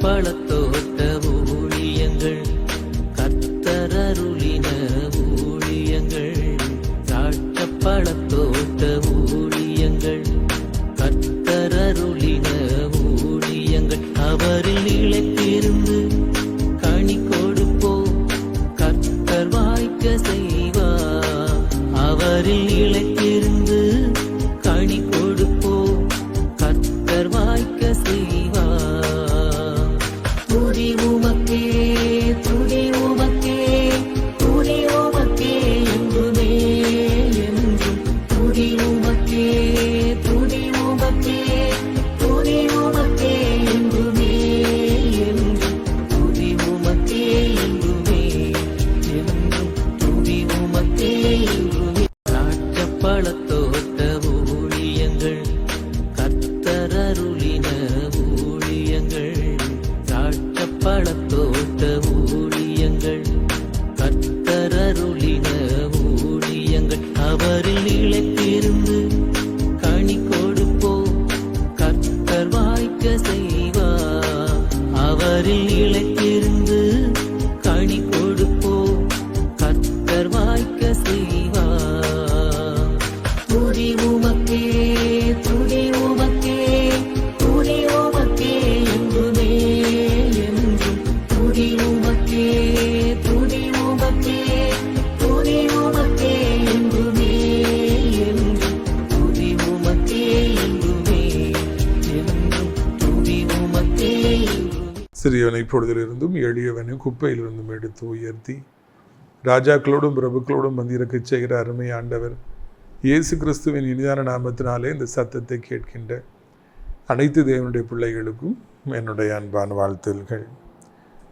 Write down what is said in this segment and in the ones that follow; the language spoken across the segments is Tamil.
பழத்தோட்ட ஊழியங்கள் கர்த்தரருளின ஊழியங்கள் திராட்சை பழத்தோட்ட ஊழியங்கள் கர்த்தரருளின ஊழியங்கள் அவரில் நிலைத்திருந்து கனி கொடுப்போம் கர்த்தர் வாய்க்க செய்வார் அவரில் நிலைத்திருந்து கனி கொடுப்போம் கர்த்தர் வாய்க்க செய்வார் துதி உமக்கே துதி உமக்கே துதி உமக்கே என்றுமே என்றும் துதி உமக்கே துதி உமக்கே துதி உமக்கே என்றுமே என்றும் துதி உமக்கே என்றுமே என்றும் துதி உமக்கே என்றுமே திராட்சை பழத்தோட்ட ஊழியங்கள் கர்த்தரருளின ஊழியங்கள் திராட்சை பழத்தோட்ட ஊழியங்கள் கர்த்தரருளின ஊழியங்கள் அவரில் நிலைத்திருந்து கனி கொடுப்போம் கர்த்தர் வாய்க்க செய்வார் அவரில் நிலைத்திருந்து கனி கொடுப்போம் கர்த்தர் வாய்க்க செய்வார் துதி உமக்கே துதி உமக்கே துதி உமக்கே என்றுமே என்றும் துதி உமக்கே துதி உமக்கே துதி உமக்கே என்றுமே என்றும் துதி உமக்கே என்றுமே என்றும் துதி உமக்கே என்றுமே. சிறியவனை பொழுதிலிருந்தும் எளியவனை குப்பையிலிருந்தும் எடுத்து உயர்த்தி ராஜாக்களோடும் பிரபுக்களோடும் வந்திருக்கச் செய்கிற அருமை ஆண்டவர் இயேசு கிறிஸ்துவின் இனிதான நாமத்தினாலே இந்த சத்தத்தை கேட்கின்ற அனைத்து தேவனுடைய பிள்ளைகளுக்கும் என்னுடைய அன்பான வாழ்த்துகள்.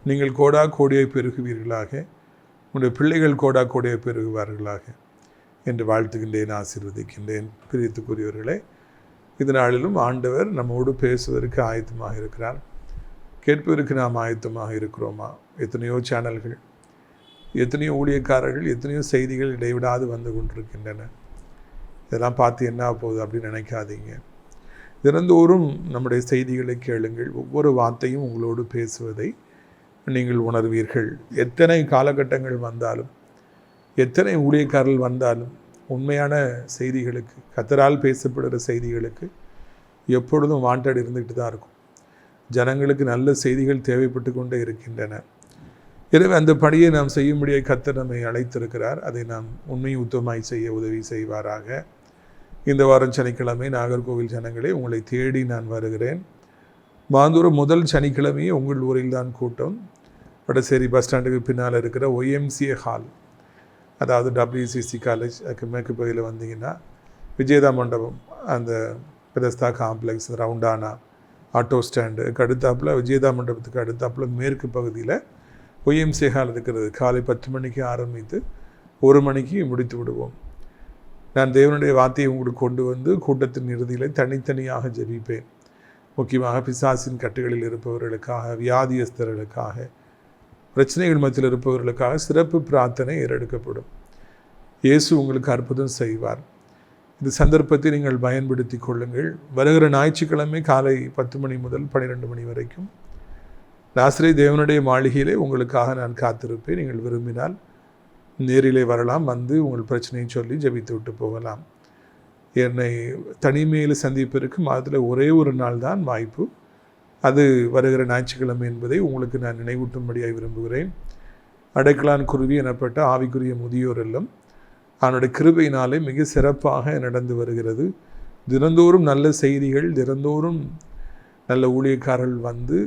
நீங்கள் கோடா கோடியை பெருகுவீர்களாக, உங்களுடைய பிள்ளைகள் கோடா கோடியை பெருகுவார்களாக என்று வாழ்த்துகின்றேன், ஆசீர்வதிக்கின்றேன். பிரியத்துக்குரியவர்களே, இந்த நாளிலும் ஆண்டவர் நம்மோடு பேசுவதற்கு ஆயத்தமாக இருக்கிறார். கேட்பதற்கு நாம் ஆயத்தமாக இருக்கிறோமா? எத்தனையோ சேனல்கள், எத்தனையோ ஊழியக்காரர்கள், எத்தனையோ செய்திகள் இடைவிடாது வந்து கொண்டிருக்கின்றன. இதெல்லாம் பார்த்து என்ன போகுது அப்படின்னு நினைக்காதீங்க. தினந்தோறும் நம்முடைய செய்திகளை கேளுங்கள். ஒவ்வொரு வார்த்தையும் உங்களோடு பேசுவதை நீங்கள் உணர்வீர்கள். எத்தனை காலகட்டங்கள் வந்தாலும், எத்தனை ஊழியக்காரர்கள் வந்தாலும், உண்மையான செய்திகளுக்கு, கர்த்தரால் பேசப்படுகிற செய்திகளுக்கு எப்பொழுதும் வாண்டட் இருந்துகிட்டு தான் இருக்கும். ஜனங்களுக்கு நல்ல செய்திகள் தேவைப்பட்டு கொண்டே இருக்கின்றன. எனவே அந்த பணியை நாம் செய்யும்படியாக கர்த்தர் நம்மை அழைத்திருக்கிறார். அதை நாம் உண்மை உத்தமாய் செய்ய உதவி செய்வாராக. இந்த வாரம் சனிக்கிழமை நாகர்கோவில் ஜனங்களே, உங்களை தேடி நான் வருகிறேன். மாந்தூரம் முதல் சனிக்கிழமையே உங்கள் ஊரில் தான் கூட்டம். வடசேரி பஸ் ஸ்டாண்டுக்கு பின்னால் இருக்கிற OMCA ஹால், அதாவது WCC காலேஜ் மேற்கு பகுதியில் வந்தீங்கன்னா விஜயதா மண்டபம், அந்த பெதஸ்தா காம்ப்ளெக்ஸ், ரவுண்டானா ஆட்டோ ஸ்டாண்டுக்கு அடுத்தாப்பில், விஜயதா மண்டபத்துக்கு அடுத்தாப்பில் மேற்கு பகுதியில் OMCA ஹால் இருக்கிறது. காலை 10 மணிக்கு ஆரம்பித்து 1 மணிக்கு முடித்து விடுவோம். நான் தேவனுடைய வார்த்தையை உங்களுக்கு கொண்டு வந்து கூட்டத்தின் இறுதியில் தனித்தனியாக ஜெபிப்பேன். முக்கியமாக பிசாசின் கட்டுகளில் இருப்பவர்களுக்காக, வியாதியஸ்தர்களுக்காக, பிரச்சனைகள் மத்தியில் இருப்பவர்களுக்காக சிறப்பு பிரார்த்தனை ஏறெடுக்கப்படும். இயேசு உங்களுக்கு அற்புதம் செய்வார். இந்த சந்தர்ப்பத்தை நீங்கள் பயன்படுத்தி கொள்ளுங்கள். வருகிற ஞாயிற்றுக்கிழமை காலை 10 மணி முதல் 12 மணி வரைக்கும் நாசரேத் தேவனுடைய மாளிகையிலே உங்களுக்காக நான் காத்திருப்பேன். நீங்கள் விரும்பினால் நேரிலே வரலாம், வந்து உங்கள் பிரச்சனையை சொல்லி ஜெபித்து விட்டு போகலாம். என்னை தனிமையில் சந்திப்பதற்கு மாதத்தில் ஒரே ஒரு நாள் தான் வாய்ப்பு. அது வருகிற ஞாயிற்றுக்கிழமை என்பதை உங்களுக்கு நான் நினைவூட்டும்படியாக விரும்புகிறேன். அடைக்கலான் குருவி எனப்பட்ட ஆவிக்குரிய முதியோர் இல்லம் அவனுடைய கிருபையினாலே மிக சிறப்பாக நடந்து வருகிறது. தினந்தோறும் நல்ல செய்திகள், தினந்தோறும் நல்ல ஊழியக்காரர்கள் வந்து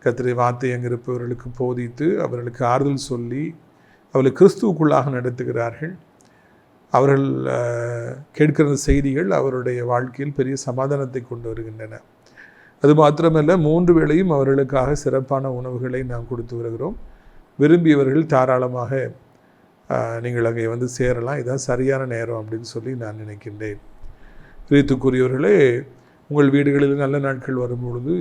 கர்த்தருடைய வார்த்தை அங்கே இருப்பவர்களுக்கு போதித்து அவர்களுக்கு ஆறுதல் சொல்லி அவர்களை கிறிஸ்துவுக்குள்ளாக நடத்துகிறார்கள். அவர்கள் கேட்கிற செய்திகள் அவருடைய வாழ்க்கையில் பெரிய சமாதானத்தை கொண்டு வருகின்றன. அது மாத்திரமல்ல, 3 வேளையும் அவர்களுக்காக சிறப்பான உணவுகளை நாம் கொடுத்து வருகிறோம். விரும்பியவர்கள் தாராளமாக நீங்கள் அங்கே வந்து சேரலாம். இதுதான் சரியான நேரம் அப்படின்னு சொல்லி நான் நினைக்கின்றேன். பிரியத்துக்குரியவர்களே, உங்கள் வீடுகளில் நல்ல நாட்கள் வரும்பொழுது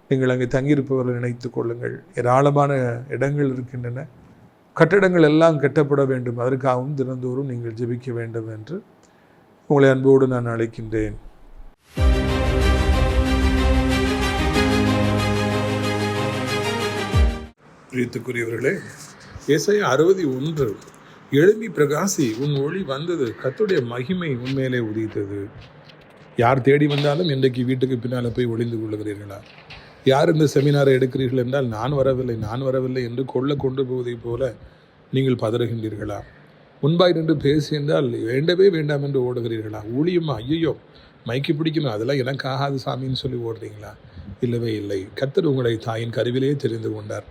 நீங்கள் அங்கே தங்கியிருப்பவர்களை நினைத்து கொள்ளுங்கள். ஏராளமான இடங்கள் இருக்கின்றன. கட்டடங்கள் எல்லாம் கட்டப்பட வேண்டும். அதற்காகவும் தினந்தோறும் நீங்கள் ஜெபிக்க வேண்டும் என்று உங்களை அன்போடு நான் அழைக்கின்றேன். பிரியத்துக்குரியவர்களே, ஏசாயா 61 எழும்பி பிரகாசி, உன் ஒளி வந்தது, கர்த்தருடைய மகிமை உன்மேலே உதித்தது. யார் தேடி வந்தாலும் இன்றைக்கு வீட்டுக்கு பின்னால் போய் ஒளிந்து கொள்ளுகிறீர்களா? யார் இந்த செமினாரை எடுக்கிறீர்கள் என்றால் நான் வரவில்லை என்று கொண்டு போவதைப் போல நீங்கள் பதறுகின்றீர்களா? முன்பாய் நின்று பேசி என்றால் வேண்டவே வேண்டாம் என்று ஓடுகிறீர்களா? ஊழியமா, ஐயோ மைக்கு பிடிக்கணும், அதெல்லாம் எனக்கு ஆகாது சாமின்னு சொல்லி ஓடுறீங்களா? இல்லவே இல்லை. கர்த்தர் உங்களை தாயின் கருவிலேயே தெரிந்து கொண்டார்.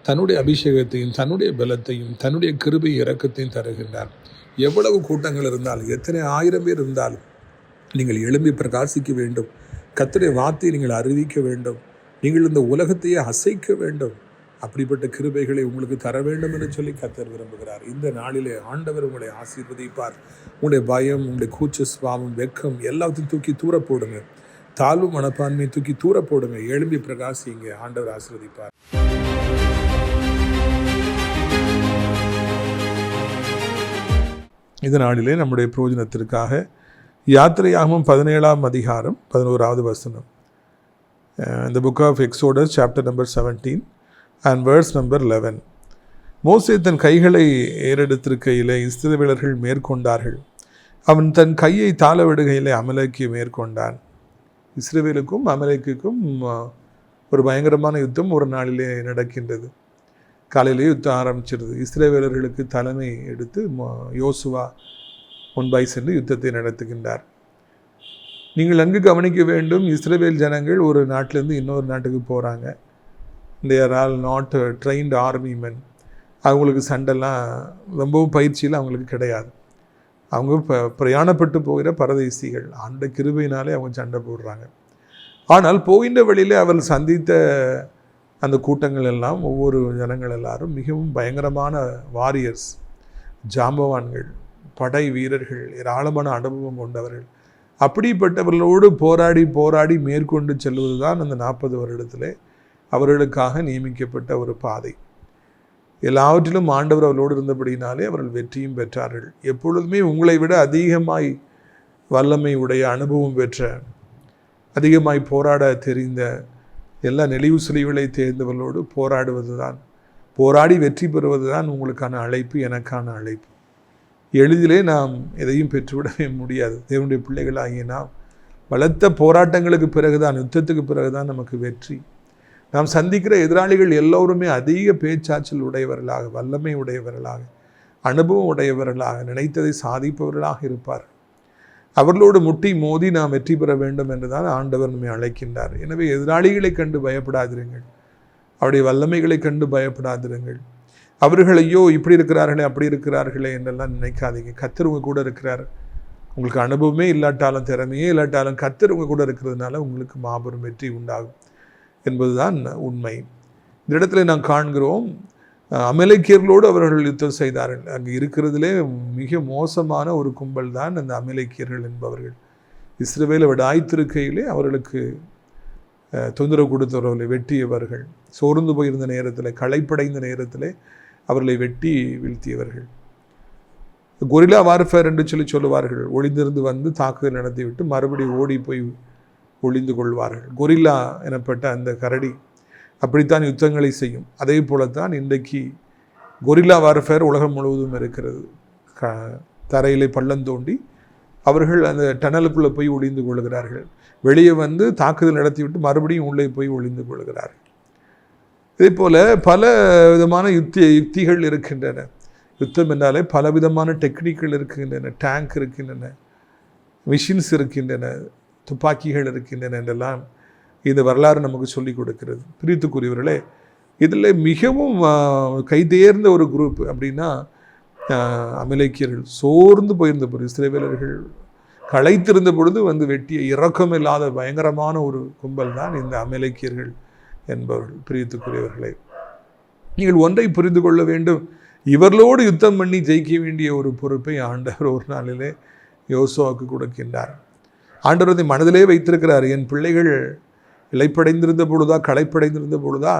தன்னுடைய அபிஷேகத்தையும் தன்னுடைய பலத்தையும் தன்னுடைய கிருபை இரக்கத்தையும் தருகின்றார். எவ்வளவு கூட்டங்கள் இருந்தாலும், எத்தனை 1000 பேர் இருந்தாலும் நீங்கள் எழும்பி பிரகாசிக்க வேண்டும். கர்த்தருடைய வார்த்தையை நீங்கள் அறிவிக்க வேண்டும். நீங்கள் இந்த உலகத்தையே அசைக்க வேண்டும். அப்படிப்பட்ட கிருபைகளை உங்களுக்கு தர வேண்டும் என்று சொல்லி கர்த்தர் விரும்புகிறார். இந்த நாளிலே ஆண்டவர் உங்களை ஆசீர்வதிப்பார். உங்களுடைய பயம், உங்களுடைய கூச்ச சுபாவம், வெக்கம் எல்லாத்தையும் தூக்கி தூர போடுங்க. தாழ்வு மனப்பான்மையை தூக்கி தூர போடுங்க. எழும்பி பிரகாசிங்க. ஆண்டவர் ஆசீர்வதிப்பார். இந்த நாளிலே நம்முடைய பிரயோஜனத்திற்காக யாத்திரையாகமம் 17ஆம் அதிகாரம் 11வது வசனம். இந்த book of Exodus chapter number 17 and verse number 11. மோசே தன் கைகளை ஏறெடுத்திருக்கையிலே இஸ்ரவேலர்கள் மேற்கொண்டார்கள். அவன் தன் கையை தாழ விடுகையிலே அமலேக்கை மேற்கொண்டான். இஸ்ரவேலுக்கும் அமலேக்குக்கும் ஒரு பயங்கரமான யுத்தம் ஒரு நாளிலே நடக்கின்றது. காலையிலே யுத்தம் ஆரம்பிச்சிருது. இஸ்ரவேலர்களுக்கு தலைமை எடுத்து யோசுவா முன்பாய் சென்று யுத்தத்தை நடத்துகின்றார். நீங்கள் நன்கு கவனிக்க வேண்டும், இஸ்ரவேல் ஜனங்கள் ஒரு நாட்டிலேருந்து இன்னொரு நாட்டுக்கு போகிறாங்க. they are all not trained army men. அவங்களுக்கு சண்டைலாம் ரொம்பவும் பயிற்சியில் அவங்களுக்கு கிடையாது. அவங்க பிரயாணப்பட்டு போகிற பரதேசிகள். அந்த கிருபையினாலே அவங்க சண்டை போடுறாங்க. ஆனால் போகின்ற வழியிலே அவர்கள் சந்தித்த அந்த கூட்டங்கள் எல்லாம், ஒவ்வொரு ஜனங்கள் எல்லாரும் மிகவும் பயங்கரமான வாரியர்ஸ், ஜாம்பவான்கள், படை வீரர்கள், ஏராளமான அனுபவம் கொண்டவர்கள். அப்படிப்பட்டவர்களோடு போராடி மேற்கொண்டு செல்வது தான் அந்த 40 வருடத்திலே அவர்களுக்காக நியமிக்கப்பட்ட ஒரு பாதை. எல்லாவற்றிலும் ஆண்டவர் அவர்களோடு இருந்தபடினாலே அவர்கள் வெற்றியும் பெற்றார்கள். எப்பொழுதுமே உங்களை விட அதிகமாய் வல்லமை உடைய, அனுபவம் பெற்ற, அதிகமாய் போராட தெரிந்த, எல்லா நெளிவு சுழிவுகளை தேர்ந்தவர்களோடு போராடி வெற்றி பெறுவது தான் உங்களுக்கான அழைப்பு, எனக்கான அழைப்பு. எளிதிலே நாம் எதையும் பெற்றுவிடவே முடியாது. தேவனுடைய பிள்ளைகளாகிய நாம் பலத்த போராட்டங்களுக்கு பிறகுதான், யுத்தத்துக்கு பிறகுதான் நமக்கு வெற்றி. நாம் சந்திக்கிற எதிராளிகள் எல்லோருமே அதிக பேச்சாற்றல் உடையவர்களாக, வல்லமை உடையவர்களாக, அனுபவம் உடையவர்களாக, நினைத்ததை சாதிப்பவர்களாக இருப்பார். அவர்களோடு முட்டி மோதி நாம் வெற்றி பெற வேண்டும் என்றுதான் ஆண்டவர் நம்மை அழைக்கின்றார். எனவே எதிராளிகளை கண்டு பயப்படாதிருங்கள். அவருடைய வல்லமைகளை கண்டு பயப்படாதிருங்கள். அவர்கள் ஐயோ இப்படி இருக்கிறார்களே அப்படி இருக்கிறார்களே என்றெல்லாம் நினைக்காதீங்க. கர்த்தர் உங்க கூட இருக்கிறார். உங்களுக்கு அனுபவமே இல்லாட்டாலும், திறமையே இல்லாட்டாலும், கர்த்தர் உங்க கூட இருக்கிறதுனால உங்களுக்கு மாபெரும் வெற்றி உண்டாகும் என்பதுதான் உண்மை. இந்த இடத்துல நாம் காண்கிறோம், அமலேக்கியர்களோடு அவர்கள் யுத்தம் செய்தார்கள். அங்கே இருக்கிறதுலே மிக மோசமான ஒரு கும்பல் தான் அந்த அமலேக்கியர்கள் என்பவர்கள். இஸ்ரவேலை விடாய்த்திருக்கையிலே அவர்களுக்கு தொந்தரவு கொடுத்தவர்களை வெட்டியவர்கள், சோர்ந்து போயிருந்த நேரத்தில், களைப்படைந்த நேரத்தில் அவர்களை வெட்டி வீழ்த்தியவர்கள். கொரில்லா வார்ஃபேர் என்று சொல்லுவார்கள். ஒளிந்திருந்து வந்து தாக்குதல் நடத்திவிட்டு மறுபடியும் ஓடி போய் ஒளிந்து கொள்வார்கள். கொரில்லா எனப்பட்ட அந்த கரடி அப்படித்தான் யுத்தங்களை செய்யும். அதே போலத்தான் இன்றைக்கு கொரில்லா வார்ஃபேர் உலகம் முழுவதும் இருக்கிறது. தரையிலே பள்ளம் தோண்டி அவர்கள் அந்த டனலுக்குள்ளே போய் ஒளிந்து கொள்கிறார்கள். வெளியே வந்து தாக்குதல் நடத்திவிட்டு மறுபடியும் உள்ளே போய் ஒளிந்து கொள்கிறார்கள். இதே போல் பல விதமான யுக்திகள் இருக்கின்றன. யுத்தம் என்றாலே பலவிதமான டெக்னிக்கள் இருக்கின்றன. டேங்க் இருக்கின்றன, மிஷின்ஸ் இருக்கின்றன, துப்பாக்கிகள் இருக்கின்றன என்றெல்லாம் இந்த வரலாறு நமக்கு சொல்லிக் கொடுக்கிறது. பிரியத்துக்குரியவர்களே, இதில் மிகவும் கைதேர்ந்த ஒரு குரூப் அப்படின்னா அமலேக்கியர்கள். சோர்ந்து போயிருந்த பொழுது, இஸ்ரவேலர்கள் களைத்திருந்த பொழுது வந்து வெட்டிய இரக்கமில்லாத பயங்கரமான ஒரு கும்பல் தான் இந்த அமலேக்கியர்கள் என்பவர்கள். பிரியத்துக்குரியவர்களே, நீங்கள் ஒன்றை புரிந்து கொள்ள வேண்டும். இவர்களோடு யுத்தம் பண்ணி ஜெயிக்க வேண்டிய ஒரு பொறுப்பை ஆண்டவர் ஒரு நாளிலே யோசுவாவுக்கு கொடுக்கின்றார். ஆண்டவர் அதை மனதிலே வைத்திருக்கிறார். என் பிள்ளைகள் இளைப்படைந்திருந்த பொழுதா, களைப்படைந்திருந்த பொழுதா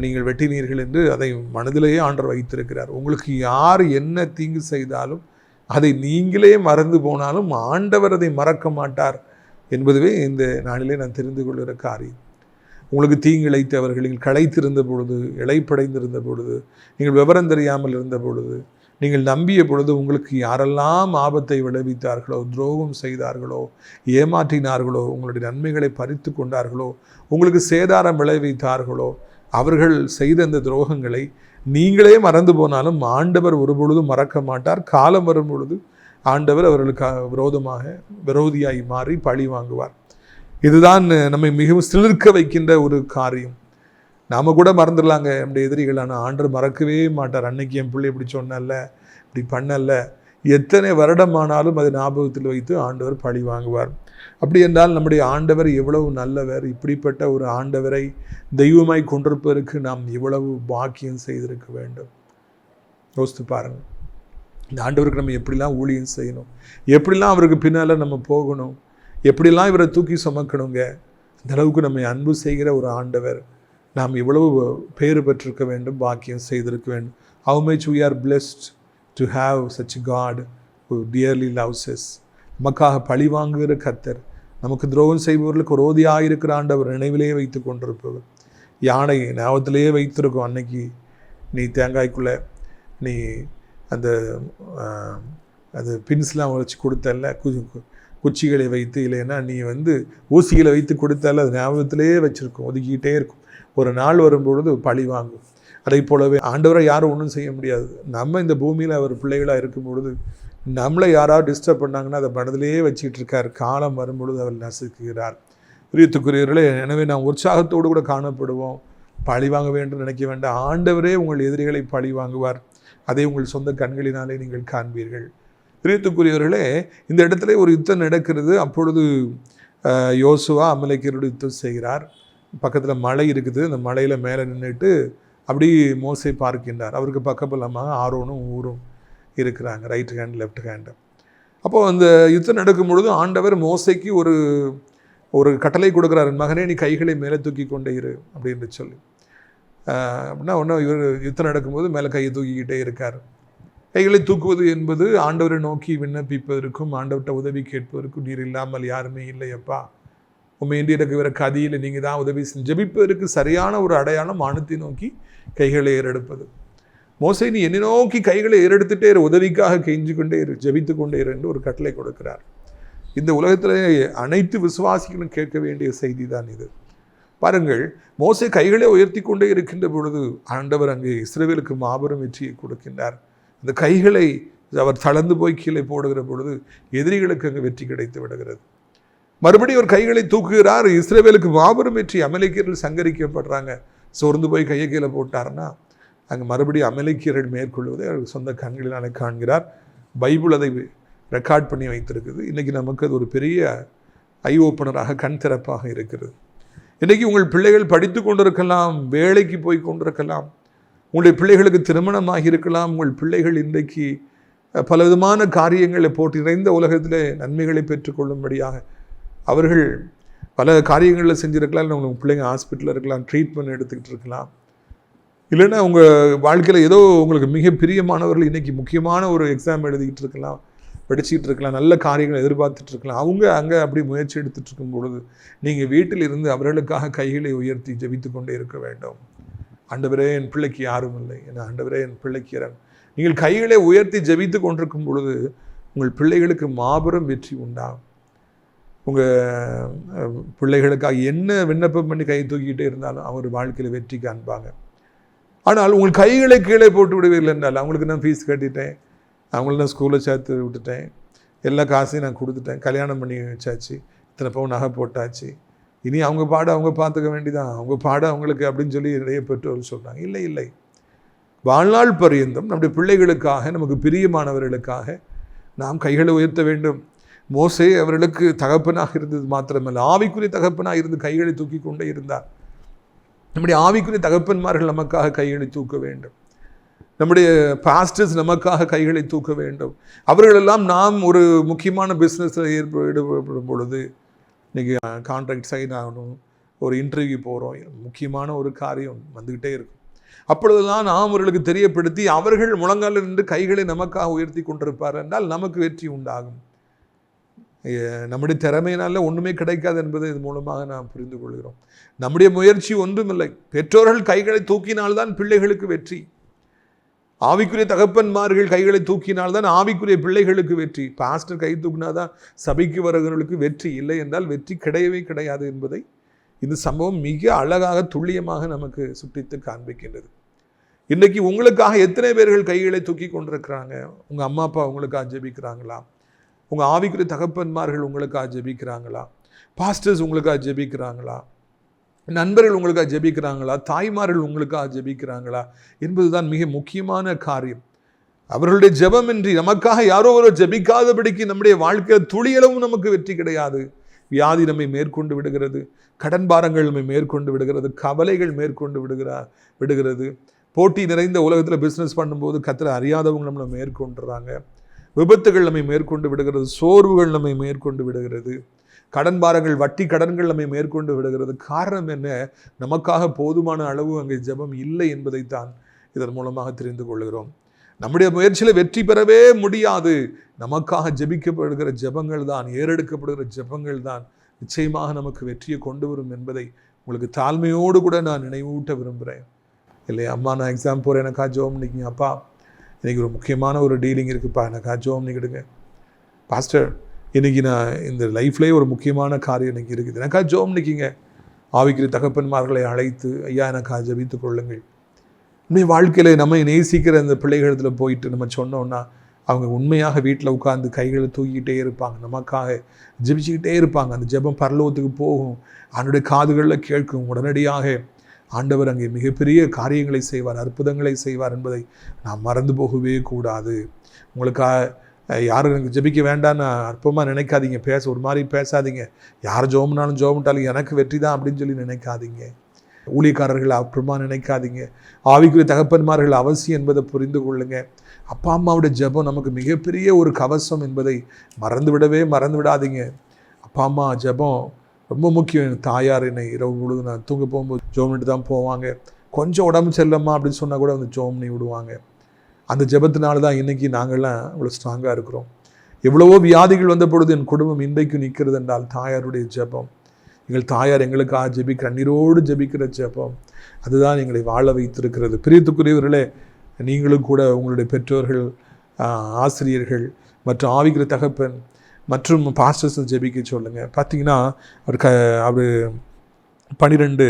நீங்கள் வெட்டினீர்கள் என்று அதை மனதிலேயே ஆண்டவர் வைத்திருக்கிறார். உங்களுக்கு யார் என்ன தீங்கு செய்தாலும், அதை நீங்களே மறந்து போனாலும் ஆண்டவர் அதை மறக்க மாட்டார் என்பதுவே இந்த நாளிலே நான் தெரிந்து கொள்கிற காரியம். உங்களுக்கு தீங்கிழைத்தவர்கள், நீங்கள் களைத்திருந்த பொழுது, இளைப்படைந்திருந்த பொழுது, நீங்கள் விவரம் தெரியாமல் இருந்த பொழுது, நீங்கள் நம்பிய பொழுது உங்களுக்கு யாரெல்லாம் ஆபத்தை விளைவித்தார்களோ, துரோகம் செய்தார்களோ, ஏமாற்றினார்களோ, உங்களுடைய நன்மைகளை பறித்து கொண்டார்களோ, உங்களுக்கு சேதாரம் விளைவித்தார்களோ, அவர்கள் செய்த அந்த துரோகங்களை நீங்களே மறந்து போனாலும் ஆண்டவர் ஒருபொழுதும் மறக்க மாட்டார். காலம் வரும் பொழுது ஆண்டவர் அவர்களுக்கு விரோதியாய் மாறி பழி வாங்குவார். இதுதான் நம்மை மிகவும் சிலிர்க்க வைக்கின்ற ஒரு காரியம். நாம் கூட மறந்துடலாங்க நம்முடைய எதிரிகள், ஆனால் ஆண்டவர் மறக்கவே மாட்டார். அன்னைக்கு என் பிள்ளை இப்படி சொன்னல, இப்படி பண்ணல, எத்தனை வருடமானாலும் அதை ஞாபகத்தில் வைத்து ஆண்டவர் பழி வாங்குவார். அப்படி என்றால் நம்முடைய ஆண்டவர் எவ்வளவு நல்லவர்! இப்படிப்பட்ட ஒரு ஆண்டவரை தெய்வமாய் கொண்டிருப்பதற்கு நாம் எவ்வளவு பாக்கியம் செய்திருக்க வேண்டும். யோசித்து பாருங்கள். இந்த ஆண்டவருக்கு நம்ம எப்படிலாம் ஊழியம் செய்யணும், எப்படிலாம் அவருக்கு பின்னால் நம்ம போகணும், எப்படிலாம் இவரை தூக்கி சுமக்கணுங்க. அந்த அளவுக்கு நம்மை அன்பு செய்கிற ஒரு ஆண்டவர் நாம் எவ்வளவு பேறு பெற்றிருக்க வேண்டும், பாக்கியம் செய்திருக்க வேண்டும். How much we are blessed to have such a God who dearly loves us. நமக்காக பழி வாங்குகிற கர்த்தர், நமக்கு துரோகம் செய்பவர்களுக்கு விரோதியாக இருக்கிற ஆண்டவர் நினைவிலேயே வைத்து கொண்டிருப்பவர். யானை ஞாபகத்திலேயே வைத்திருக்கும். அன்னைக்கு நீ தேங்காய்க்குள்ளே நீ அந்த அது பின்ஸ்லாம் வச்சு கொடுத்தல, குச்சிகளை வைத்து, இல்லைன்னா நீ ஊசிகளை வைத்து கொடுத்தால, அது ஞாபகத்திலேயே வச்சுருக்கும், ஒதுக்கிக்கிட்டே இருக்கும். ஒரு நாள் வரும்பொழுது பழி வாங்கும். அதை போலவே ஆண்டவரை யாரும் ஒன்றும் செய்ய முடியாது. நம்ம இந்த பூமியில் அவர் பிள்ளைகளாக இருக்கும் பொழுது நம்மளை யாராவது டிஸ்டர்ப் பண்ணாங்கன்னா அதை மனதிலேயே வச்சுக்கிட்டு இருக்கார். காலம் வரும்பொழுது அவர் நசுக்குகிறார். பிரியத்துக்குரியவர்களே, எனவே நாம் உற்சாகத்தோடு கூட காணப்படுவோம். பழி வாங்க வேண்டும் நினைக்க வேண்டாம். ஆண்டவரே உங்கள் எதிரிகளை பழி வாங்குவார். அதை உங்கள் சொந்த கண்களினாலே நீங்கள் காண்பீர்கள். பிரியத்துக்குரியவர்களே, இந்த இடத்துல ஒரு யுத்தம் நடக்கிறது. அப்பொழுது யோசுவா அமலேக்கியரோடு யுத்தம் செய்கிறார். பக்கத்தில் மலை இருக்குது. அந்த மலையில் மேலே நின்றுட்டு அப்படி மோசே பார்க்கின்றார். அவருக்கு பக்கபலமாக ஆரோனும் ஊரும் இருக்கிறாங்க, ரைட் ஹேண்ட் லெஃப்ட் ஹேண்டு. அப்போது அந்த யுத்தம் நடக்கும் பொழுது ஆண்டவர் மோசைக்கு ஒரு கட்டளை கொடுக்குறார். மகனே, நீ கைகளை மேலே தூக்கி கொண்டே இரு அப்படின்னு சொல்லி. அப்படின்னா ஒன்றும் இவர் யுத்தம் நடக்கும்போது மேலே கையை தூக்கிக்கிட்டே இருக்கார். கைகளை தூக்குவது என்பது ஆண்டவரை நோக்கி விண்ணப்பிப்பதற்கும் ஆண்டவர்கிட்ட உதவி கேட்பதற்கும், நீர் இல்லாமல் யாருமே இல்லையப்பா, உண்மை இன்றி எனக்கு வேற கதியில் நீங்கள் தான் உதவி ஜெபிப்பதற்கு சரியான ஒரு அடையாளம் வானத்தை நோக்கி கைகளை ஏறெடுப்பது. மோசே, நீ என்னை நோக்கி கைகளை ஏறெடுத்துட்டே இரு, உதவிக்காக கெஞ்சு கொண்டே இரு, ஜெபித்து கொண்டே இரு என்று ஒரு கட்டளை கொடுக்கிறார். இந்த உலகத்தில் அனைத்து விசுவாசிகளும் கேட்க வேண்டிய செய்தி தான் இது. பாருங்கள், மோசே கைகளை உயர்த்தி கொண்டே இருக்கின்ற பொழுது ஆண்டவர் அங்கே இஸ்ரவேலுக்கு மாபெரும் வெற்றியை கொடுக்கின்றார். அந்த கைகளை அவர் தளர்ந்து போய் கீழே போடுகிற பொழுது எதிரிகளுக்கு அங்கே வெற்றி கிடைத்து விடுகிறது. மறுபடியும் ஒரு கைகளை தூக்குகிறார். இஸ்ரவேலுக்கு மாபெரும் வெற்றி. அமலேக்கியர்கள் சங்கரிக்கப்படுறாங்க. சோர்ந்து போய் கையை கீழே போட்டார்னா அங்கே மறுபடியும் அமலேக்கியர்கள் மேற்கொள்வதை அவர் சொந்த கண்களினாலே காண்கிறார். பைபிள் அதை ரெக்கார்ட் பண்ணி வைத்திருக்குது. இன்றைக்கி நமக்கு அது ஒரு பெரிய ஐ ஓப்பனராக, கண் திறப்பாக இருக்கிறது. இன்றைக்கி உங்கள் பிள்ளைகள் படித்து கொண்டிருக்கலாம், வேலைக்கு போய் கொண்டிருக்கலாம், உங்களுடைய பிள்ளைகளுக்கு திருமணமாகி இருக்கலாம். உங்கள் பிள்ளைகள் இன்றைக்கு பலவிதமான காரியங்களை போட்டு நிறைந்த உலகத்தில் நன்மைகளை பெற்றுக்கொள்ளும்படியாக அவர்கள் பல காரியங்களில் செஞ்சுருக்கலாம். இல்லை உங்கள் பிள்ளைங்க ஹாஸ்பிட்டலில் இருக்கலாம், ட்ரீட்மெண்ட் எடுத்துக்கிட்டு இருக்கலாம். இல்லைன்னா உங்கள் வாழ்க்கையில் ஏதோ உங்களுக்கு மிக பிரியமானவர்கள் இன்றைக்கி முக்கியமான ஒரு எக்ஸாம் எழுதிக்கிட்டு இருக்கலாம், படிச்சுக்கிட்டு இருக்கலாம், நல்ல காரியங்களை எதிர்பார்த்துட்டு இருக்கலாம். அவங்க அங்கே அப்படி முயற்சி எடுத்துகிட்டு இருக்கும் பொழுது நீங்கள் வீட்டில் இருந்து அவர்களுக்காக கைகளை உயர்த்தி ஜெபித்து கொண்டே இருக்க வேண்டும். ஆண்டவரே, என் பிள்ளைக்கு யாரும் இல்லை, என் ஆண்டவரே, என் பிள்ளைக்கு இறங்கும். நீங்கள் கைகளை உயர்த்தி ஜெபித்து கொண்டிருக்கும் பொழுது உங்கள் பிள்ளைகளுக்கு மாபெரும் வெற்றி உண்டாகும். உங்கள் பிள்ளைகளுக்காக என்ன விண்ணப்பம் பண்ணி கை தூக்கிக்கிட்டே இருந்தாலும் அவர் வாழ்க்கையில் வெற்றி காண்பாங்க. ஆனால் உங்கள் கைகளை கீழே போட்டு விடுவீர்கள் என்றால், அவங்களுக்கு நான் ஃபீஸ் கட்டிட்டேன், அவங்கள நான் ஸ்கூலில் சேர்த்து விட்டுட்டேன், எல்லா காசையும் நான் கொடுத்துட்டேன், கல்யாணம் பண்ணி வச்சாச்சு, இத்தனை பவுன் நகை போட்டாச்சு, இனி அவங்க பாட அவங்க பார்த்துக்க வேண்டிதான், அவங்க பாட அவங்களுக்கு அப்படின்னு சொல்லி நிறைய பெற்றோர்கள் சொல்கிறாங்க. இல்லை இல்லை, வாழ்நாள் பரியந்தம் நம்முடைய பிள்ளைகளுக்காக, நமக்கு பிரியமானவர்களுக்காக நாம் கைகளை உயர்த்த வேண்டும். மோசே அவர்களுக்கு தகப்பனாக இருந்தது மாத்திரமல்ல, ஆவிக்குரிய தகப்பனாக இருந்து கைகளை தூக்கி கொண்டே இருந்தார். நம்முடைய ஆவிக்குரிய தகப்பன்மார்கள் நமக்காக கைகளை தூக்க வேண்டும். நம்முடைய பாஸ்டர்ஸ் நமக்காக கைகளை தூக்க வேண்டும். அவர்களெல்லாம் நாம் ஒரு முக்கியமான பிஸ்னஸில் ஈடுபடும் பொழுது, இன்றைக்கி கான்ட்ராக்ட் சைன் ஆகணும், ஒரு இன்டர்வியூ போகிறோம், முக்கியமான ஒரு காரியம் வந்துக்கிட்டே இருக்கும். அப்பொழுதெல்லாம் நாம் அவர்களுக்கு தெரியப்படுத்தி அவர்கள் முழங்காலில் நின்று கைகளை நமக்காக உயர்த்தி கொண்டிருப்பார் என்றால் நமக்கு வெற்றி உண்டாகும். நம்முடைய திறமையினால ஒன்றுமே கிடைக்காது என்பதை இது மூலமாக நாம் புரிந்து கொள்கிறோம். நம்முடைய முயற்சி ஒன்றுமில்லை. பெற்றோர்கள் கைகளை தூக்கினால்தான் பிள்ளைகளுக்கு வெற்றி. ஆவிக்குரிய தகப்பன்மார்கள் கைகளை தூக்கினால்தான் ஆவிக்குரிய பிள்ளைகளுக்கு வெற்றி. பாஸ்டர் கை தூக்கினாதான் சபைக்கு வருகிறவர்களுக்கு வெற்றி, இல்லை என்றால் வெற்றி கிடையவே கிடையாது என்பதை இந்த சம்பவம் மிக அழகாக துல்லியமாக நமக்கு சுட்டித்து காண்பிக்கின்றது. இன்றைக்கு உங்களுக்காக எத்தனை பேர்கள் கைகளை தூக்கி கொண்டிருக்கிறாங்க? உங்கள் அம்மா அப்பா உங்களுக்காக ஜெபிக்கிறாங்களா? உங்கள் ஆவிக்குரிய தகப்பன்மார்கள் உங்களுக்காக ஜெபிக்கிறாங்களா? பாஸ்டர்ஸ் உங்களுக்காக ஜெபிக்கிறாங்களா? நண்பர்கள் உங்களுக்காக ஜெபிக்கிறாங்களா? தாய்மார்கள் உங்களுக்காக ஜெபிக்கிறாங்களா என்பதுதான் மிக முக்கியமான காரியம். அவர்களுடைய ஜெபமின்றி நமக்காக யாரோ ஒருவர் ஜெபிக்காதபடிக்கு நம்முடைய வாழ்க்கையில் துளியளவும் நமக்கு வெற்றி கிடையாது. வியாதி நம்மை மேற்கொண்டு விடுகிறது, கடன் பாரங்கள் நம்மை மேற்கொண்டு விடுகிறது, கவலைகள் மேற்கொண்டு விடுகிறது. போட்டி நிறைந்த உலகத்தில் பிஸ்னஸ் பண்ணும்போது கர்த்தரை அறியாதவங்க நம்மளை மேற்கொண்டுறாங்க. விபத்துகள் நம்மை மேற்கொண்டு விடுகிறது, சோர்வுகள் நம்மை மேற்கொண்டு விடுகிறது, கடன் பாரங்கள், வட்டி கடன்கள் நம்மை மேற்கொண்டு விடுகிறது. காரணம் என்ன? நமக்காக போதுமான அளவு அங்கே ஜெபம் இல்லை என்பதைத்தான் இதன் மூலமாக தெரிந்து கொள்கிறோம். நம்முடைய முயற்சியில் வெற்றி பெறவே முடியாது. நமக்காக ஜெபிக்கப்படுகிற ஜெபங்கள் தான், ஏறெடுக்கப்படுகிற ஜெபங்கள் தான் நிச்சயமாக நமக்கு வெற்றியை கொண்டு வரும் என்பதை உங்களுக்கு தாழ்மையோடு கூட நான் நினைவூட்ட விரும்புகிறேன். இல்லையா? அம்மா நான் எக்ஸாம் போகிறேன், எனக்கா ஜெபம் பண்ணிக்கிங்க. அப்பா இன்றைக்கி ஒரு முக்கியமான ஒரு டீலிங் இருக்குப்பா, எனக்கா ஜெபம் பண்ணிக்கிடுங்க. பாஸ்டர் இன்றைக்கி நான் இந்த லைஃப்லேயே ஒரு முக்கியமான காரியம் இன்றைக்கி இருக்குது, எனக்கா ஜெபம் பண்ணிக்கிங்க. ஆவிக்குரிய தகப்பன்மார்களை அழைத்து, ஐயா எனக்கா ஜெபித்து கொள்ளுங்கள். உண்மை வாழ்க்கையில் நம்ம நேசிக்கிற அந்த பிள்ளைகளிடத்தில் போயிட்டு நம்ம சொன்னோன்னா அவங்க உண்மையாக வீட்டில் உட்கார்ந்து கைகளை தூக்கிக்கிட்டே இருப்பாங்க, நமக்காக ஜெபிச்சுக்கிட்டே இருப்பாங்க. அந்த ஜெபம் பரலோகத்துக்கு போகும், அவனுடைய காதுகளில் கேட்கும். உடனடியாக ஆண்டவர் அங்கே மிகப்பெரிய காரியங்களை செய்வார், அற்புதங்களை செய்வார் என்பதை நாம் மறந்து போகவே கூடாது. உங்களுக்காக யாரும் எனக்கு ஜெபிக்க வேண்டான்னு அற்பமாக நினைக்காதீங்க, ஒரு மாதிரி பேசாதீங்க. யார் ஜோம்னாலும் ஜோம்ட்டாலும் எனக்கு வெற்றி தான் அப்படின்னு சொல்லி நினைக்காதீங்க. ஊழியக்காரர்கள் அப்புறமா நினைக்காதீங்க. ஆவிக்குரிய தகப்பன்மார்கள் அவசியம் என்பதை புரிந்து கொள்ளுங்க. அப்பா அம்மாவுடைய ஜெபம் நமக்கு மிகப்பெரிய ஒரு கவசம் என்பதை மறந்து விடாதீங்க. அப்பா அம்மா ஜெபம் ரொம்ப முக்கியம். தாயார் என்னை இரவு முழுது நான் தூங்க போகும்போது ஜோம்னிட்டு தான் போவாங்க. கொஞ்சம் உடம்பு செல்லம்மா அப்படின்னு சொன்னால் கூட வந்து ஜோம்னி விடுவாங்க. அந்த ஜெபத்தினால தான் இன்றைக்கி நாங்கள்லாம் இவ்வளோ ஸ்ட்ராங்காக இருக்கிறோம். எவ்வளவோ வியாதிகள் வந்த பொழுது என் குடும்பம் இன்றைக்கு நிற்கிறது என்றால் தாயாருடைய ஜெபம். எங்கள் தாயார் எங்களுக்காக கண்ணீரோடு ஜெபிக்கிற ஜெபம் அதுதான் எங்களை வாழ வைத்திருக்கிறது. பிரியத்துக்குரியவர்களே, நீங்களும் கூட உங்களுடைய பெற்றோர்கள், ஆசிரியர்கள் மற்றும் ஆவிக்குரிய தகப்பன் மற்றும் பாஸ்டர்ஸ் ஜெபிக்க சொல்லுங்கள். பார்த்தீங்கன்னா அவர் 12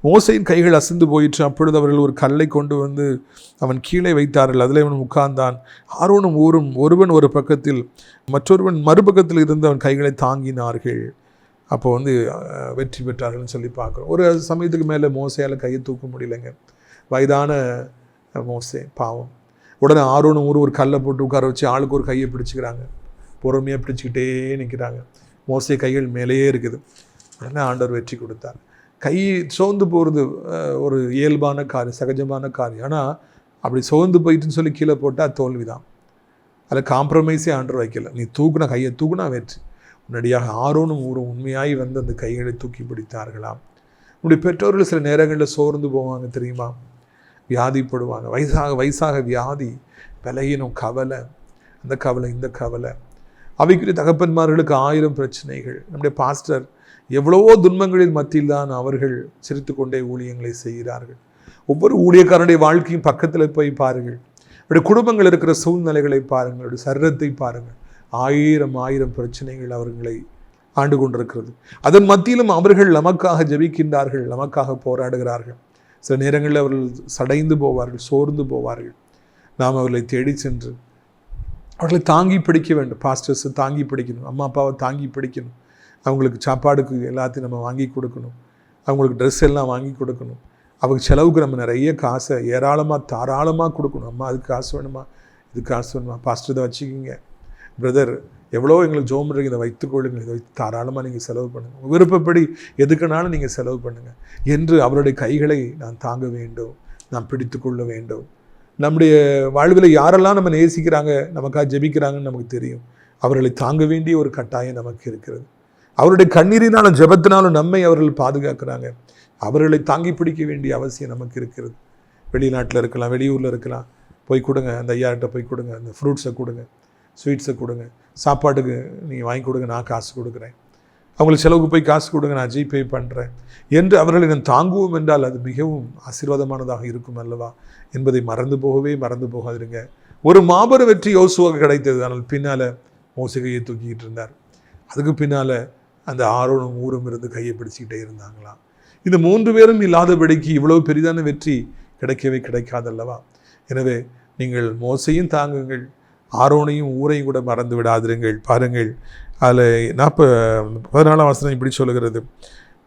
மோசையின் கைகள் அசந்து போயிற்று. அப்பொழுது அவர்கள் ஒரு கல்லை கொண்டு வந்து அவன் கீழே வைத்தார்கள். அதில் அவன் உட்கார்ந்தான். ஆரோனும் ஊரும் ஒருவன் ஒரு பக்கத்தில் மற்றொருவன் மறுபக்கத்தில் இருந்து அவன் கைகளை தாங்கினார்கள். அப்போ வந்து வெற்றி பெற்றார்கள்னு சொல்லி பார்க்குறோம். ஒரு சமயத்துக்கு மேலே மோசையால் கையை தூக்க முடியலைங்க. வயதான மோசே பாவம். உடனே ஆரோனும் ஊரும் ஒரு கல்லை போட்டு உட்கார வச்சு ஆளுக்கு ஒரு கையை பிடிச்சிக்கிறாங்க. பொறுமையாக பிடிச்சிக்கிட்டே நிற்கிறாங்க. மோசே கைகள் மேலேயே இருக்குது. உடனே ஆண்டவர் வெற்றி கொடுத்தார். கை சோர்ந்து போகிறது ஒரு இயல்பான காரியம், சகஜமான காரியம். ஆனால் அப்படி சோர்ந்து போயிட்டுன்னு சொல்லி கீழே போட்டால் தோல்வி தான். அதில் காம்ப்ரமைஸே ஆண்டவர் வைக்கல. நீ தூக்குன கையை தூக்குனா வெற்றி. உடனடியாக ஆரோனும் ஊரும் உண்மையாய் வந்து அந்த கைகளை தூக்கி பிடித்தார்களாம். உன்னுடைய பெற்றோர்கள் சில நேரங்களில் சோர்ந்து போவாங்க தெரியுமா? வியாதிப்படுவாங்க. வயசாக வியாதி, பலகீனம், கவலை, அந்த கவலை இந்த கவலை. அவைக்குரிய தகப்பன்மார்களுக்கு 1000 பிரச்சனைகள். நம்முடைய பாஸ்டர் எவ்வளவோ துன்பங்களின் மத்தியில் தான் அவர்கள் சிரித்து கொண்டே ஊழியங்களை செய்கிறார்கள். ஒவ்வொரு ஊழியக்காரனுடைய வாழ்க்கையும் பக்கத்தில் போய் பாருங்கள். அவருடைய குடும்பங்கள் இருக்கிற சூழ்நிலைகளை பாருங்கள், அவருடைய சரீரத்தை பாருங்கள். 1000 பிரச்சனைகள் அவர்களை ஆண்டு கொண்டிருக்கிறது. அதன் மத்தியிலும் அவர்கள் நமக்காக ஜெபிக்கின்றார்கள், நமக்காக போராடுகிறார்கள். சில நேரங்களில் அவர்கள் சடைந்து போவார்கள், சோர்ந்து போவார்கள். நாம் அவர்களை தேடி சென்று அவர்களை தாங்கி பிடிக்க வேண்டும். பாஸ்டர்ஸை தாங்கி பிடிக்கணும், அம்மா அப்பாவை தாங்கி பிடிக்கணும். அவங்களுக்கு சாப்பாடுக்கு எல்லாத்தையும் நம்ம வாங்கி கொடுக்கணும், அவங்களுக்கு ட்ரெஸ் எல்லாம் வாங்கி கொடுக்கணும். அவங்க செலவுக்கு நம்ம நிறைய காசை தாராளமாக கொடுக்கணும். அம்மா அதுக்கு காசு வேணுமா, இதுக்கு காசு வேணுமா, பாஸ்டர் இதை வச்சுக்கிங்க, பிரதர் எவ்வளோ எங்களுக்கு ஜோம் பண்ணுறீங்க, இதை வைத்துக்கொள்ளுங்க, இதை வைத்து தாராளமாக நீங்கள் செலவு பண்ணுங்கள், விருப்பப்படி எதுக்குனாலும் நீங்கள் செலவு பண்ணுங்கள் என்று அவருடைய கைகளை நான் தாங்க வேண்டும், நான் பிடித்து கொள்ள வேண்டும். நம்முடைய வாழ்வில் யாரெல்லாம் நம்ம நேசிக்கிறாங்க, நமக்காக ஜெபிக்கிறாங்கன்னு நமக்கு தெரியும். அவர்களை தாங்க வேண்டிய ஒரு கட்டாயம் நமக்கு இருக்கிறது. அவருடைய கண்ணீரினாலும் ஜெபத்தினாலும் நம்மை அவர்கள் பாதுகாக்கிறாங்க. அவர்களை தாங்கி பிடிக்க வேண்டிய அவசியம் நமக்கு இருக்கிறது. வெளிநாட்டில் இருக்கலாம், வெளியூரில் இருக்கலாம், போய் கொடுங்க, அந்த ஐயாட்ட போய் கொடுங்க, அந்த ஃப்ரூட்ஸை கொடுங்க. ஸ்வீட்ஸை கொடுங்க, சாப்பாட்டுக்கு நீங்கள் வாங்கி கொடுங்க, நான் காசு கொடுக்குறேன், அவங்களுக்கு செலவுக்கு போய் காசு கொடுங்க, நான் ஜிபே பண்ணுறேன் என்று அவர்களை நான் தாங்குவோம் என்றால் அது மிகவும் ஆசீர்வாதமானதாக இருக்கும் அல்லவா என்பதை மறந்து போகாதிருங்க. ஒரு மாபெரும் வெற்றி யோசுவாவுக்கு கிடைத்தது. ஆனால் பின்னால் மோசே கையை தூக்கிக்கிட்டு இருந்தார். அதுக்கு பின்னால் அந்த ஆரோனும் ஊரும் இருந்து கையை பிடிச்சிக்கிட்டே இருந்தாங்களாம். இந்த 3 பேரும் இல்லாதபடிக்கு இவ்வளவு பெரிதான வெற்றி கிடைக்கவே கிடைக்காதல்லவா. எனவே நீங்கள் மோசையும் தாங்குங்கள், ஆரோனையும் ஊரையும் கூட மறந்து விடாதிருங்கள். பாருங்கள், அதில் 14ஆம் வசனம் இப்படி சொல்லுகிறது,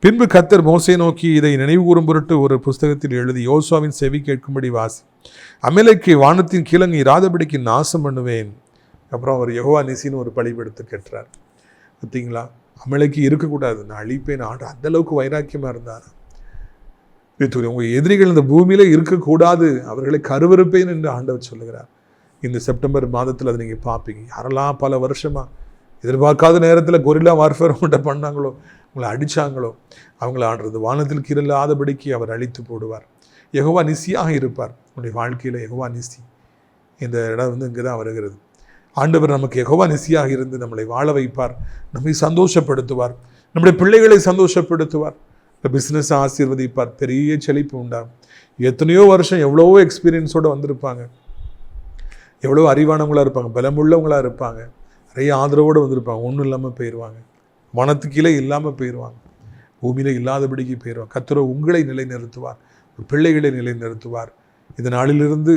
பின்பு கர்த்தர் மோசையை நோக்கி, இதை நினைவு கூறும் பொருட்டு ஒரு புஸ்தகத்தில் எழுதி யோசுவாவின் செவி கேட்கும்படி வாசி, அமலேக்கை வானத்தின் கீழங்கு இராதபடிக்கு நாசம் பண்ணுவேன். அப்புறம் அவர் யெகோவா நிசின்னு ஒரு பழிபெடுத்து கேட்டுறார். பார்த்தீங்களா, அமலேக்கு இருக்கக்கூடாது, நான் அழிப்பேன். அந்த அளவுக்கு வைராக்கியமாக இருந்தார். உங்கள் எதிரிகள் இந்த பூமியில இருக்கக்கூடாது, அவர்களை கருவறுப்பேன் என்று ஆண்டவர் சொல்லுகிறார். இந்த செப்டம்பர் மாதத்தில் அதை நீங்கள் பார்ப்பீங்க. யாரெல்லாம் பல வருஷமாக எதிர்பார்க்காத நேரத்தில் கொரில்லா வார்ஃபேர் அவங்கள்ட்ட பண்ணாங்களோ, அவங்கள அடித்தாங்களோ, அவங்கள ஆடுறது வானத்தில் கீழல்லாதபடிக்கு அவர் அழித்து போடுவார். யெகோவா நிசியாக இருப்பார். உங்களுடைய வாழ்க்கையில் யெகோவா நிசி இந்த இடம் இங்கே தான் வருகிறது. ஆண்டவர் நமக்கு யெகோவா நிசியாக இருந்து நம்மளை வாழ வைப்பார், நம்மை சந்தோஷப்படுத்துவார், நம்முடைய பிள்ளைகளை சந்தோஷப்படுத்துவார், பிஸ்னஸ் ஆசீர்வதிப்பார், பெரிய செழிப்பு உண்டாகும். எத்தனையோ வருஷம் எவ்வளவோ எக்ஸ்பீரியன்ஸோடு வந்திருப்பாங்க, எவ்வளோ அறிவானவங்களாக இருப்பாங்க, பலமுள்ளவங்களாக இருப்பாங்க, நிறைய ஆதரவோடு வந்திருப்பாங்க, ஒன்றும் இல்லாமல் போயிடுவாங்க, மனத்துக்கீழே இல்லாமல் போயிடுவாங்க, பூமியில் இல்லாதபடிக்கு போயிடுவாங்க. கர்த்தர் உங்களை நிலைநிறுத்துவார், பிள்ளைகளை நிலைநிறுத்துவார். இந்த நாளிலிருந்து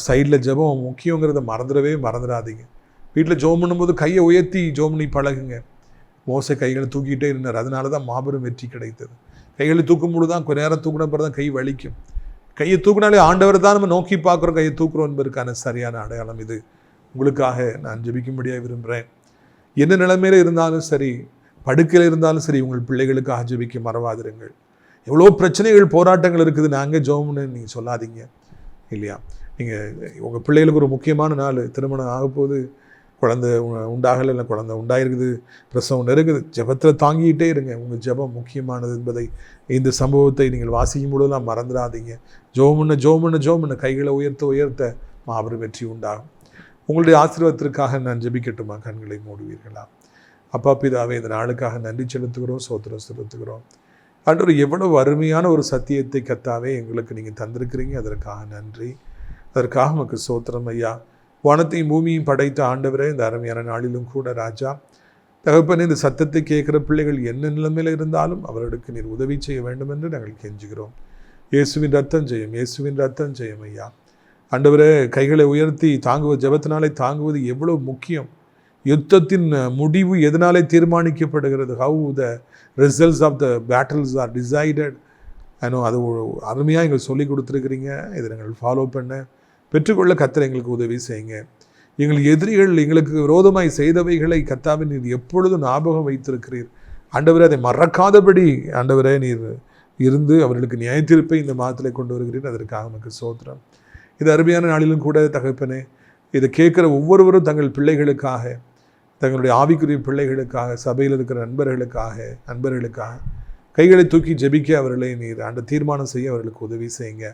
சைடில் ஜெபம் முக்கியங்கிறத மறந்துடாதீங்க. வீட்டில் ஜெபம் பண்ணும்போது கையை உயர்த்தி ஜெபம் பண்ணி பழகுங்க. மோசே கைகளை தூக்கிட்டே இருந்தார், அதனால தான் மாபெரும் வெற்றி கிடைத்தது. கைகளை தூக்கும்போது தான் கொஞ்ச நேரம் தூக்கின பிறகு தான் கை வலிக்கும். கையை தூக்கினாலே ஆண்டவரை தான் நம்ம நோக்கி பார்க்குறோம், கையை தூக்குறோம் என்பதற்கான சரியான அடையாளம் இது. உங்களுக்காக நான் ஜெபிக்கும்படியாக விரும்புகிறேன். என்ன நிலைமையில் இருந்தாலும் சரி, படுக்கையில் இருந்தாலும் சரி, உங்கள் பிள்ளைகளுக்காக ஜெபிக்க மறவாதிருங்கள். எவ்வளோ பிரச்சனைகள் போராட்டங்கள் இருக்குது, நாங்கள் ஜெபம்னு நீங்கள் சொல்லாதீங்க இல்லையா. நீங்கள் உங்கள் பிள்ளைகளுக்கு ஒரு முக்கியமான நாள், திருமணம் ஆகப்போகுது, குழந்தை உண்டாகலை, இல்லை குழந்தை உண்டாயிருக்குது, பிரசவம் நெருங்குது, ஜெபத்தில் தாங்கிக்கிட்டே இருங்க. உங்கள் ஜெபம் முக்கியமானது என்பதை இந்த சம்பவத்தை நீங்கள் வாசிக்கும் பொழுதுலாம் மறந்துடாதீங்க. ஜோமுன்னு கைகளை உயர்த்த மாபெரும் வெற்றி உண்டாகும். உங்களுடைய ஆசீர்வாதத்திற்காக நான் ஜெபிக்கட்டுமா? கண்களை மூடுவீர்களா? அப்பா பிதாவே, இந்த நாளுக்காக நன்றி செலுத்துகிறோம், ஸ்தோத்திரம் செலுத்துகிறோம். ஆண்டவர், எவ்வளவு அருமையான ஒரு சத்தியத்தை கர்த்தாவே எங்களுக்கு நீங்கள் தந்திருக்கிறீங்க, அதற்காக நன்றி. அதற்காக உமக்கு ஸ்தோத்திரம் ஐயா. வானத்தையும் பூமியும் படைத்த ஆண்டவரே, இந்த அருமையான நாளிலும் கூட ராஜா தகப்பனே, இந்த சத்தத்தை கேட்குற பிள்ளைகள் என்ன நிலைமையில் இருந்தாலும் அவர்களுக்கு நீர் உதவி செய்ய வேண்டும் என்று நாங்கள் கெஞ்சுகிறோம். இயேசுவின் ரத்தம் ஜெயம், இயேசுவின் ரத்தம் ஜெயம் ஐயா. ஆண்டவரே, கைகளை உயர்த்தி ஜெபத்தினாலே தாங்குவது எவ்வளவு முக்கியம். யுத்தத்தின் முடிவு எதனாலே தீர்மானிக்கப்படுகிறது? How the results of the battles are decided. அது அருமையாக எங்களுக்கு சொல்லி கொடுத்துருக்கிறீங்க. இதை நாங்கள் ஃபாலோ பண்ண பெற்றுக்கொள்ள கர்த்தர் எங்களுக்கு உதவி செய்யுங்க. எங்கள் எதிரிகள் எங்களுக்கு விரோதமாய் செய்தவைகளை கர்த்தாவே நீர் எப்பொழுதும் ஞாபகம் வைத்திருக்கிறீர். ஆண்டவரே, அதை மறக்காதபடி ஆண்டவரே நீர் இருந்து அவர்களுக்கு நியாயத்தீர்ப்பை இந்த மாதத்தில் கொண்டு வருகிறீர். அதற்காக நமக்கு ஸ்தோத்திரம். இது அருமையான நாளிலும் கூட தகப்பனே, இதை கேட்குற ஒவ்வொருவரும் தங்கள் பிள்ளைகளுக்காக, தங்களுடைய ஆவிக்குரிய பிள்ளைகளுக்காக, சபையில் இருக்கிற நண்பர்களுக்காக கைகளை தூக்கி ஜெபிக்க அவர்களை நீர் தீர்மானம் செய்ய அவர்களுக்கு உதவி செய்யுங்க.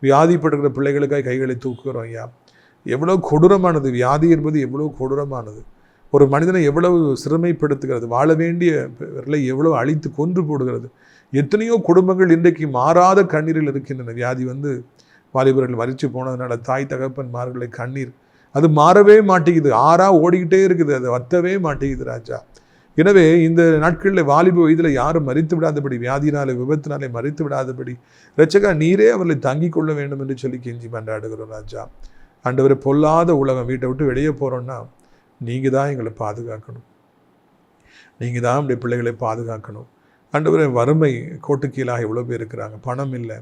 வியாதிப்படுகிற பிள்ளைகளுக்காக கைகளை தூக்குகிறோம் ஐயா. எவ்வளோ கொடூரமானது வியாதி என்பது, எவ்வளோ கொடூரமானது. ஒரு மனிதனை எவ்வளவு சிறுமைப்படுத்துகிறது, வாழ வேண்டியவர்களை எவ்வளோ அழித்து கொன்று போடுகிறது. எத்தனையோ குடும்பங்கள் இன்றைக்கு மாறாத கண்ணீரில் இருக்கின்றன. வியாதி வாலிபர்கள் மறித்து போனதுனால தாய் தகப்பன்மார்களை கண்ணீர் அது மாறவே மாட்டேங்குது, ஓடிக்கிட்டே இருக்குது, அது வத்தவே மாட்டேங்குது ராஜா. எனவே இந்த நாட்களில் வாலிப வயதில் யாரும் மறித்து விடாதபடி, வியாதினாலே விபத்தினாலே மறித்து விடாதபடி இரட்சகா நீரே அவர்களை தாங்கிக் கொள்ள வேண்டும் என்று சொல்லி கெஞ்சி மன்றாடுகிறோம் ராஜா. ஆண்டவரை, பொல்லாத உலகம், வீட்டை விட்டு வெளியே போகிறோன்னா நீங்கள் தான் எங்களை பாதுகாக்கணும், நீங்கள் தான் நம்முடைய பிள்ளைகளை பாதுகாக்கணும். ஆண்டவரை, வறுமை கோட்டு கீழாக எவ்வளோ பேர் இருக்கிறாங்க, பணம் இல்லை,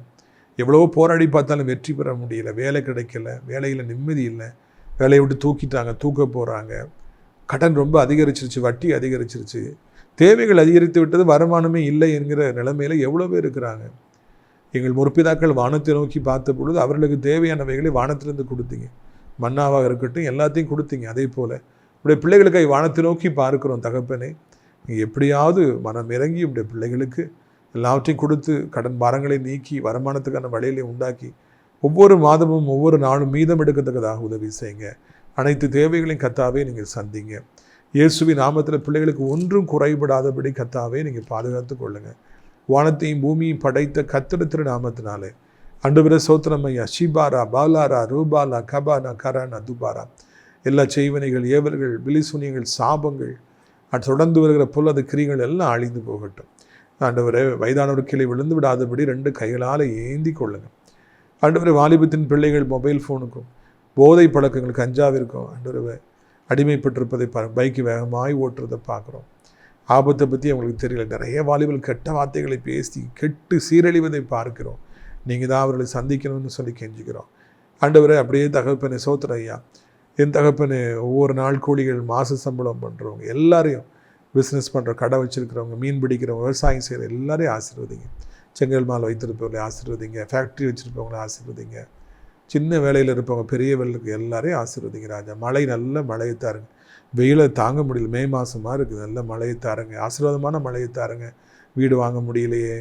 எவ்வளோ போராடி பார்த்தாலும் வெற்றி பெற முடியல, வேலை கிடைக்கல, வேலையில் நிம்மதி இல்லை, வேலையை விட்டு தூக்க போகிறாங்க, கடன் ரொம்ப அதிகரிச்சிருச்சு, வட்டி அதிகரிச்சிருச்சு, தேவைகள் அதிகரித்து விட்டது, வருமானமே இல்லை என்கிற நிலைமையில் எவ்வளோ பேர் இருக்கிறாங்க. எங்கள் முற்பிதாக்கள் வானத்தை நோக்கி பார்த்த பொழுது அவர்களுக்கு தேவையானவைகளை வானத்திலிருந்து கொடுத்தீங்க, மன்னாவாக இருக்கட்டும் எல்லாத்தையும் கொடுத்தீங்க. அதே போல் உடைய பிள்ளைகளுக்காக வானத்தை நோக்கி பார்க்கிறோம் தகப்பனே. நீங்கள் எப்படியாவது மனம் இறங்கி உடைய பிள்ளைகளுக்கு எல்லாவற்றையும் கொடுத்து கடன் பாரங்களை நீக்கி வருமானத்துக்கான வழிகளை உண்டாக்கி ஒவ்வொரு மாதமும் ஒவ்வொரு நாளும் மீதம் எடுக்கத்தக்கதாக உதவி செய்யுங்க. அனைத்து தேவைகளையும் கர்த்தாவே நீங்கள் சந்திங்க. இயேசுவின் நாமத்தில் பிள்ளைகளுக்கு ஒன்றும் குறைபடாதபடி கர்த்தாவே நீங்கள் பாதுகாத்து கொள்ளுங்க. வானத்தையும் பூமியும் படைத்த கர்த்தர் திருநாமத்தினாலே ஆண்டவரே ஸ்தோத்திரம் ஐயா. ஷிபாரா பாலாரா ரூபாலா கபானா கரானா துபாரா எல்லா செய்வனைகள், ஏவல்கள், பிலிசுனியங்கள், சாபங்கள், அது தொடர்ந்து வருகிற பொல்லாத கிரிகள் எல்லாம் அழிந்து போகட்டும். ஆண்டவரே வயதானவர் கீழே விழுந்து விடாதபடி 2 கைகளால் ஏந்தி கொள்ளுங்க. ஆண்டவரே வாலிபத்தின் பிள்ளைகள் மொபைல் ஃபோனுக்கும் போதை பழக்கங்கள் கஞ்சாவிற்கும் ஆண்டவரே அடிமைப்பட்டிருப்பதை பைக்கு வேகமாய் ஓட்டுறதை பார்க்குறோம். ஆபத்தை பற்றி அவங்களுக்கு தெரியல. நிறைய வாலிபர்கள் கெட்ட வார்த்தைகளை பேசி கெட்டு சீரழிவதை பார்க்கிறோம். நீங்கள் தான் அவர்களை சந்திக்கணும்னு சொல்லி கெஞ்சிக்கிறோம். ஆண்டவரே அப்படியே தகப்பனை சோத்திர ஐயா. என் தகப்பனை ஒவ்வொரு நாள் கூலிகள், மாத சம்பளம் பண்ணுறவங்க எல்லாரையும், பிஸ்னஸ் பண்ணுற, கடை வச்சுருக்கிறவங்க, மீன் பிடிக்கிறவங்க, விவசாயம் செய்கிற எல்லாரையும் ஆசீர்வதிங்க. செங்கல் மால் வைத்திருப்பவங்களை ஆசீர்வதிங்க. ஃபேக்ட்ரி வச்சுருப்பவங்களை ஆசீர்வதிங்க. சின்ன வேலையில் இருப்பவங்க, பெரிய வேலைக்கு எல்லாரையும் ஆசீர்வதிங்க ராஜா. மழை, நல்ல மழையை தாருங்க. வெயிலை தாங்க முடியல, மே மாதமாக இருக்குது, நல்ல மழையை தாருங்க. ஆசீர்வாதமான மழையை தாருங்க. வீடு வாங்க முடியலையே,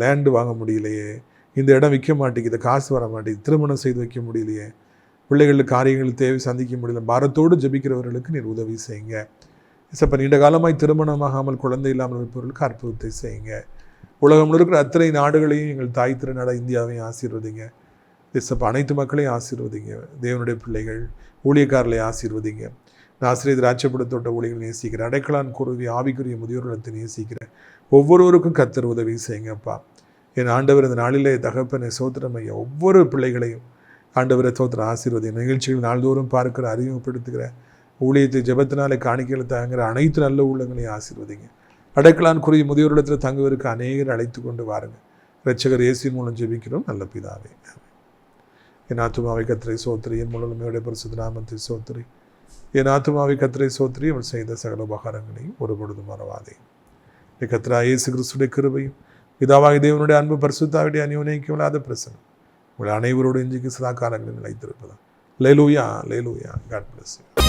லேண்டு வாங்க முடியலையே, இந்த இடம் விற்க மாட்டேங்குது, காசு வர மாட்டேங்குது, திருமணம் செய்து வைக்க முடியலையே, பிள்ளைகளுக்கு காரியங்கள் தேவை சந்திக்க முடியல, பாரத்தோடு ஜெபிக்கிறவர்களுக்கு நீர் உதவி செய்யுங்க. இப்போ நீண்ட காலமாய் திருமணமாகாமல் குழந்தை இல்லாமல் இருப்பவர்களுக்கு அற்புதத்தை செய்யுங்க. உலகம் இருக்கிற அத்தனை நாடுகளையும் எங்கள் தாய் திருநாட இந்தியாவையும் ஆசீர்வதிங்க. இப்போ அனைத்து மக்களையும் ஆசீர்வதிங்க. தேவனுடைய பிள்ளைகள், ஊழியக்காரர்களை ஆசீர்வதிங்க. நான் ஆசிரியர் திராட்சைப்படத்தோட்ட ஊழியர்கள் நேசிக்கிறேன். அடைக்கலான் குருவி ஆவிக்குரிய முதியோர்களை நேசிக்கிறேன். ஒவ்வொருவருக்கும் கர்த்தர் உதவி செய்யுங்கப்பா. என் ஆண்டவர் இந்த நாளிலே தகப்பனை சோத்திரம் ஐயா. ஒவ்வொரு பிள்ளைகளையும் ஆண்டவரை சோத்திரம் ஆசீர்வதி. நிகழ்ச்சிகள் நாள்தோறும் பார்க்கிற, அறிமுகப்படுத்துகிற, ஊழியத்தை ஜெபத்தினாலே காணிக்கையில் தாங்குகிற அனைத்து நல்ல உள்ளங்களையும் ஆசீர்வதிங்க. அடைக்கலான் குருவி முதியோரிடத்தில் தங்குவதற்கு அநேகர் அழைத்து கொண்டு வாருங்க. இரட்சகர் இயேசுவின் மூலம் ஜெபிக்கிறோம் நல்ல பிதாவே. என் ஆத்துமாவை கர்த்தரை சோத்திரி, என் முழுமையோட பரிசுத்த நாமத்தை சோத்திரி. என் ஆத்துமாவை கர்த்தரை சோத்திரி, அவள் செய்த சகல உபகாரங்களையும் ஒரு பொழுதும் மறவாதே. கர்த்தரா இயேசு கிறிஸ்துடைய கிருபையும் பிதாவாகிய தேவனுடைய அன்பு பரிசுத்தாவுடைய அந்யோன்யமில்லாத பிரசன்னம் உங்கள் அனைவரோடு இன்றைக்கு சதா காலங்களில் நிலைத்திருப்பதா. அல்லேலூயா, அல்லேலூயா. God bless you.